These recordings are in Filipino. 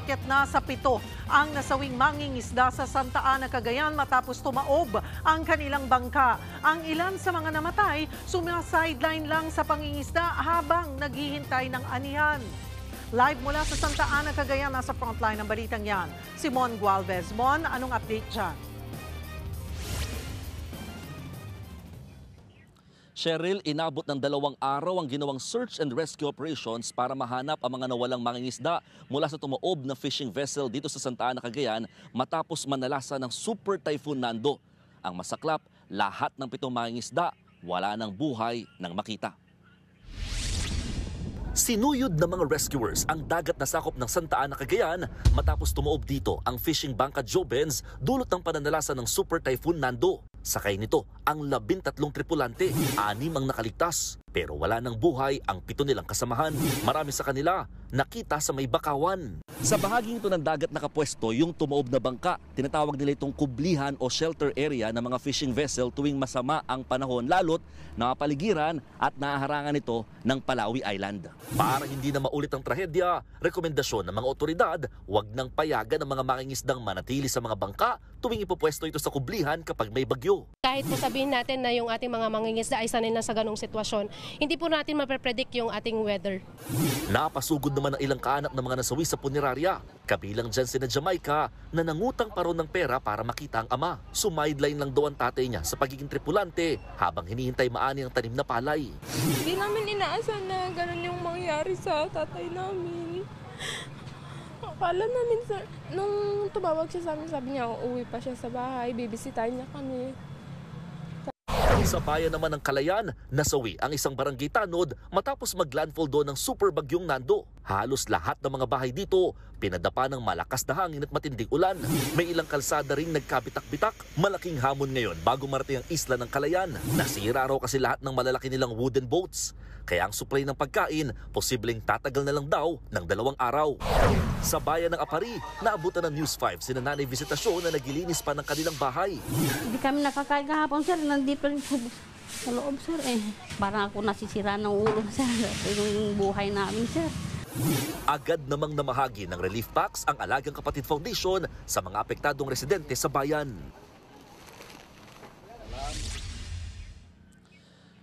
umakyat na sa 7 ang nasawing mangingisda sa Santa Ana, Cagayan matapos tumaob ang kanilang bangka. Ang ilan sa mga namatay sumasideline lang sa pangingisda habang naghihintay ng anihan. Live mula sa Santa Ana, Cagayan, nasa frontline ng balitang yan, si Mon Gualvez. Mon, anong update dyan? Cheryl, inabot ng 2 araw ang ginawang search and rescue operations para mahanap ang mga nawalang mangingisda mula sa tumaob na fishing vessel dito sa Santa Ana, Cagayan matapos manalasa ng Super Typhoon Nando. Ang masaklap, lahat ng 7 mangingisda wala ng buhay nang makita. Sinuyod ng mga rescuers ang dagat na sakop ng Santa Ana, Cagayan matapos tumaob dito ang fishing bangka Jobens dulot ng pananalasa ng Super Typhoon Nando. Sakay nito ang 13 tripulante, 6 ang nakaligtas. Pero wala ng buhay ang 7 nilang kasamahan. Marami sa kanila nakita sa may bakawan. Sa bahaging ito ng dagat nakapwesto yung tumaob na bangka. Tinatawag nila itong kublihan o shelter area ng mga fishing vessel tuwing masama ang panahon, lalot nakapaligiran at nahaharangan ito ng Palawi Island. Para hindi na maulit ang trahedya, rekomendasyon ng mga otoridad, huwag nang payagan ng mga mangingisdang manatili sa mga bangka tuwing ipopwesto ito sa kublihan kapag may bagyo. Kahit po sabihin natin na yung ating mga mangingisda ay sanay na sa ganong sitwasyon, hindi po natin maprepredict yung ating weather. Napasugod naman ang ilang kaanak ng mga nasawi sa punerarya. Kabilang dyan sina Jamaica na nangutang pa ron ng pera para makita ang ama. Sumideline lang daw ang tatay niya sa pagiging tripulante habang hinihintay maani ang tanim na palay. Hindi namin inaasahan na ganun yung mangyari sa tatay namin. Akala namin, sir, nung tumawag siya sa amin, sabi niya uuwi pa siya sa bahay, bibisitahin niya kami. Sa bayan naman ng Calayan, nasawi ang isang barangay tanod matapos maglandfall doon ng super bagyong Nando. Halos lahat ng mga bahay dito pinadapa ng malakas na hangin at matinding ulan. May ilang kalsada ring nagkabitak-bitak. Malaking hamon ngayon bago marating ang isla ng Calayan. Nasira raw kasi lahat ng malalaki nilang wooden boats. Kaya ang supply ng pagkain, posibleng tatagal na lang daw ng 2 araw. Sa bayan ng Apari, naabutan ng News 5 sina Nanay Visitasyon na nagilinis pa ng kanilang bahay. Hindi kami nakakain kahapon, sir. Nandito rin sa loob, sir. Parang ako nasisira ng ulo, sir. Yung buhay namin, sir. Agad namang namahagi ng relief packs ang Alagang Kapatid Foundation sa mga apektadong residente sa bayan.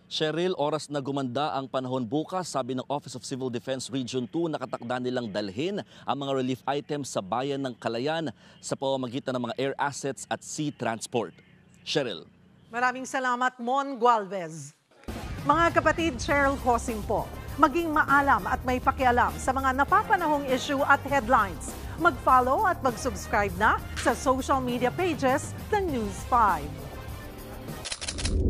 Cheryl, oras na gumanda ang panahon bukas, sabi ng Office of Civil Defense Region 2, nakatakda nilang dalhin ang mga relief items sa bayan ng Calayan sa pamamagitan ng mga air assets at sea transport. Cheryl. Maraming salamat, Mon Gualvez. Mga kapatid, Cheryl Hosing po. Maging maalam at may pakialam sa mga napapanahong issue at headlines. Mag-follow at mag-subscribe na sa social media pages ng News 5.